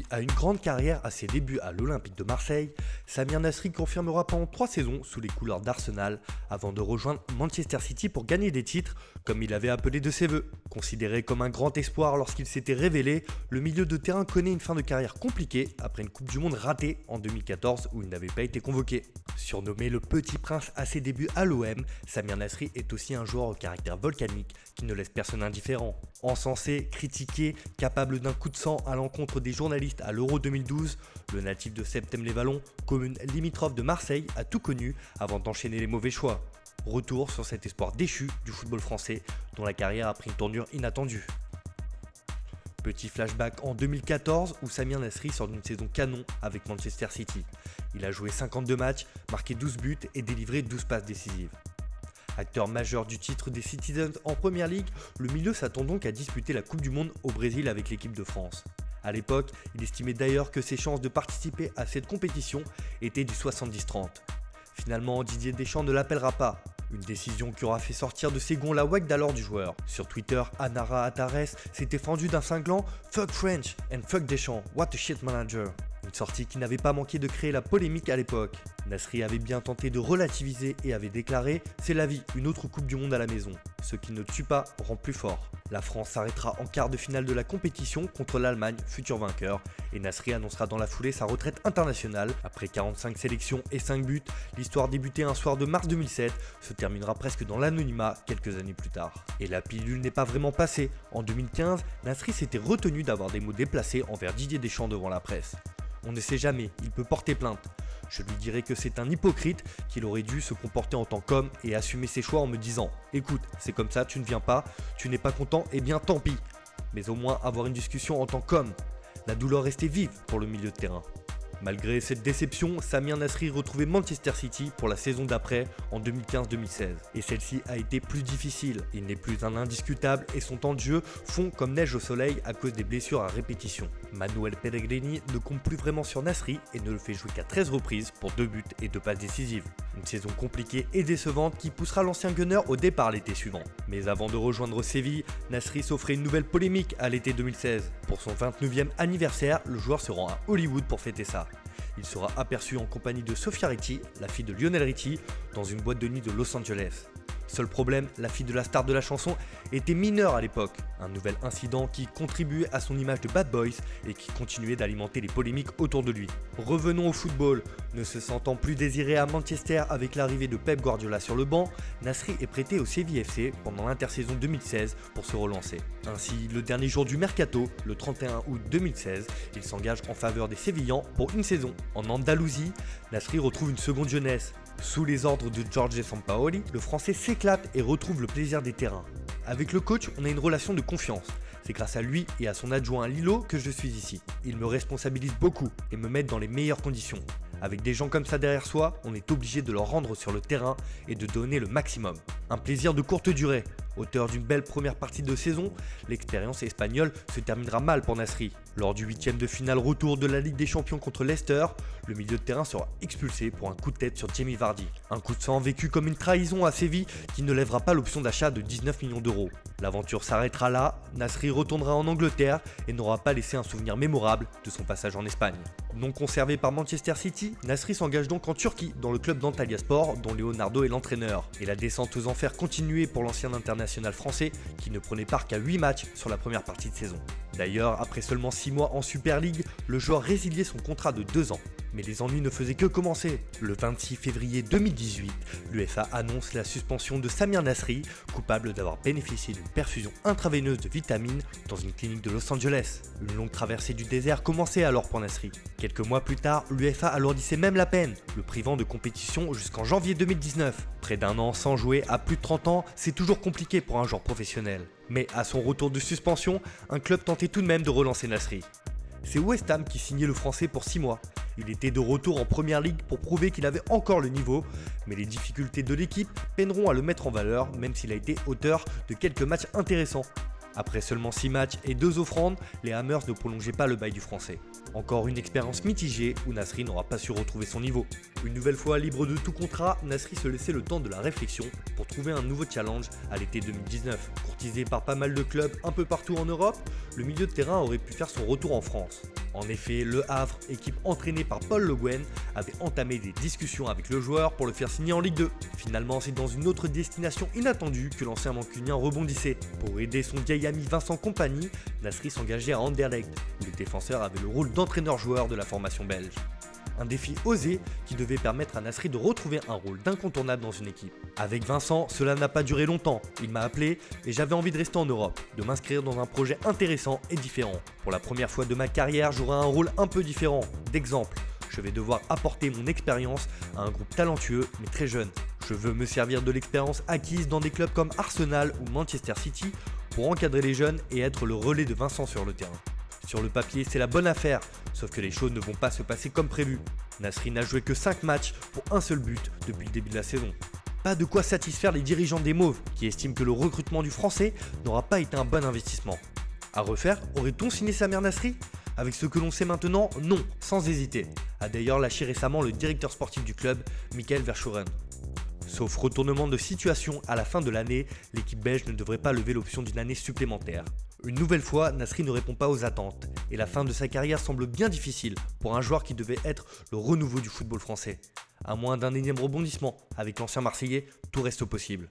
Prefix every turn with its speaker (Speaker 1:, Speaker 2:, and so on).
Speaker 1: à une grande carrière à ses débuts à l'Olympique de Marseille, Samir Nasri confirmera pendant 3 saisons sous les couleurs d'Arsenal avant de rejoindre Manchester City pour gagner des titres comme il avait appelé de ses voeux. Considéré comme un grand espoir lorsqu'il s'était révélé, le milieu de terrain connaît une fin de carrière compliquée après une Coupe du Monde ratée en 2014 où il n'avait pas été convoqué. Surnommé le Petit Prince à ses débuts à l'OM, Samir Nasri est aussi un joueur au caractère volcanique qui ne laisse personne indifférent. Encensé, critiqué, capable d'un coup de sang à l'encontre des journalistes à l'Euro 2012, le natif de Septem-les-Vallons, commune limitrophe de Marseille, a tout connu avant d'enchaîner les mauvais choix. Retour sur cet espoir déchu du football français dont la carrière a pris une tournure inattendue. Petit flashback en 2014 où Samir Nasri sort d'une saison canon avec Manchester City. Il a joué 52 matchs, marqué 12 buts et délivré 12 passes décisives. Acteur majeur du titre des Citizens en Première Ligue, le milieu s'attend donc à disputer la Coupe du Monde au Brésil avec l'équipe de France. A l'époque, il estimait d'ailleurs que ses chances de participer à cette compétition étaient du 70-30. Finalement, Didier Deschamps ne l'appellera pas. Une décision qui aura fait sortir de ses gonds la ouague d'alors du joueur. Sur Twitter, Anara Atares s'était fendu d'un cinglant « Fuck French and fuck Deschamps, what a shit manager ». Une sortie qui n'avait pas manqué de créer la polémique à l'époque. Nasri avait bien tenté de relativiser et avait déclaré « C'est la vie, une autre Coupe du Monde à la maison. Ce qui ne tue pas rend plus fort ». La France s'arrêtera en quart de finale de la compétition contre l'Allemagne, futur vainqueur, et Nasri annoncera dans la foulée sa retraite internationale. Après 45 sélections et 5 buts, l'histoire débutée un soir de mars 2007 se terminera presque dans l'anonymat quelques années plus tard. Et la pilule n'est pas vraiment passée. En 2015, Nasri s'était retenu d'avoir des mots déplacés envers Didier Deschamps devant la presse. On ne sait jamais, il peut porter plainte. Je lui dirais que c'est un hypocrite, qu'il aurait dû se comporter en tant qu'homme et assumer ses choix en me disant « Écoute, c'est comme ça, tu ne viens pas, tu n'es pas content, eh bien tant pis ». Mais au moins avoir une discussion en tant qu'homme. La douleur restait vive pour le milieu de terrain. Malgré cette déception, Samir Nasri retrouvait Manchester City pour la saison d'après en 2015-2016. Et celle-ci a été plus difficile. Il n'est plus un indiscutable et son temps de jeu fond comme neige au soleil à cause des blessures à répétition. Manuel Pellegrini ne compte plus vraiment sur Nasri et ne le fait jouer qu'à 13 reprises pour 2 buts et 2 passes décisives. Une saison compliquée et décevante qui poussera l'ancien gunner au départ l'été suivant. Mais avant de rejoindre Séville, Nasri s'offrait une nouvelle polémique à l'été 2016. Pour son 29e anniversaire, le joueur se rend à Hollywood pour fêter ça. Il sera aperçu en compagnie de Sofia Ritti, la fille de Lionel Ritti, dans une boîte de nuit de Los Angeles. Seul problème, la fille de la star de la chanson était mineure à l'époque. Un nouvel incident qui contribuait à son image de bad boys et qui continuait d'alimenter les polémiques autour de lui. Revenons au football. Ne se sentant plus désiré à Manchester avec l'arrivée de Pep Guardiola sur le banc, Nasri est prêté au Séville FC pendant l'intersaison 2016 pour se relancer. Ainsi, le dernier jour du mercato, le 31 août 2016, il s'engage en faveur des Sévillans pour une saison. En Andalousie, Nasri retrouve une seconde jeunesse. Sous les ordres de Jorge Sampaoli, le Français s'éclate et retrouve le plaisir des terrains. Avec le coach, on a une relation de confiance. C'est grâce à lui et à son adjoint Lilo que je suis ici. Il me responsabilise beaucoup et me met dans les meilleures conditions. Avec des gens comme ça derrière soi, on est obligé de leur rendre sur le terrain et de donner le maximum. Un plaisir de courte durée. Auteur d'une belle première partie de saison, l'expérience espagnole se terminera mal pour Nasri. Lors du 8e de finale retour de la Ligue des Champions contre Leicester, le milieu de terrain sera expulsé pour un coup de tête sur Jamie Vardy. Un coup de sang vécu comme une trahison à Séville qui ne lèvera pas l'option d'achat de 19 millions d'euros. L'aventure s'arrêtera là, Nasri retournera en Angleterre et n'aura pas laissé un souvenir mémorable de son passage en Espagne. Non conservé par Manchester City, Nasri s'engage donc en Turquie dans le club d'Antalyaspor dont Leonardo est l'entraîneur. Et la descente aux enfers continuait pour l'ancien international français qui ne prenait part qu'à 8 matchs sur la première partie de saison. D'ailleurs, après seulement 6 mois en Super League, le joueur résiliait son contrat de 2 ans. Mais les ennuis ne faisaient que commencer. Le 26 février 2018, l'UEFA annonce la suspension de Samir Nasri, coupable d'avoir bénéficié d'une perfusion intraveineuse de vitamines dans une clinique de Los Angeles. Une longue traversée du désert commençait alors pour Nasri. Quelques mois plus tard, l'UEFA alourdissait même la peine, le privant de compétition jusqu'en janvier 2019. Près d'un an sans jouer à plus de 30 ans, c'est toujours compliqué pour un joueur professionnel. Mais à son retour de suspension, un club tentait tout de même de relancer Nasri. C'est West Ham qui signait le français pour 6 mois. Il était de retour en Première Ligue pour prouver qu'il avait encore le niveau, mais les difficultés de l'équipe peineront à le mettre en valeur, même s'il a été auteur de quelques matchs intéressants. Après seulement 6 matchs et 2 offrandes, les Hammers ne prolongeaient pas le bail du français. Encore une expérience mitigée où Nasri n'aura pas su retrouver son niveau. Une nouvelle fois libre de tout contrat, Nasri se laissait le temps de la réflexion pour trouver un nouveau challenge à l'été 2019. Courtisé par pas mal de clubs un peu partout en Europe, le milieu de terrain aurait pu faire son retour en France. En effet, Le Havre, équipe entraînée par Paul Le Guen, avait entamé des discussions avec le joueur pour le faire signer en Ligue 2. Finalement, c'est dans une autre destination inattendue que l'ancien mancunien rebondissait. Pour aider son vieil ami Vincent Kompany, Nasri s'engageait à Anderlecht, où le défenseur avait le rôle d'entraîneur-joueur de la formation belge. Un défi osé qui devait permettre à Nasri de retrouver un rôle d'incontournable dans une équipe. Avec Vincent, cela n'a pas duré longtemps. Il m'a appelé et j'avais envie de rester en Europe, de m'inscrire dans un projet intéressant et différent. Pour la première fois de ma carrière, j'aurai un rôle un peu différent. D'exemple, je vais devoir apporter mon expérience à un groupe talentueux mais très jeune. Je veux me servir de l'expérience acquise dans des clubs comme Arsenal ou Manchester City pour encadrer les jeunes et être le relais de Vincent sur le terrain. Sur le papier, c'est la bonne affaire, sauf que les choses ne vont pas se passer comme prévu. Nasri n'a joué que 5 matchs pour un seul but depuis le début de la saison. Pas de quoi satisfaire les dirigeants des Mauves, qui estiment que le recrutement du Français n'aura pas été un bon investissement. À refaire, aurait-on signé Samir Nasri ? Avec ce que l'on sait maintenant, non, sans hésiter, a d'ailleurs lâché récemment le directeur sportif du club, Michael Verschuren. Sauf retournement de situation à la fin de l'année, l'équipe belge ne devrait pas lever l'option d'une année supplémentaire. Une nouvelle fois, Nasri ne répond pas aux attentes et la fin de sa carrière semble bien difficile pour un joueur qui devait être le renouveau du football français. À moins d'un énième rebondissement avec l'ancien Marseillais, tout reste possible.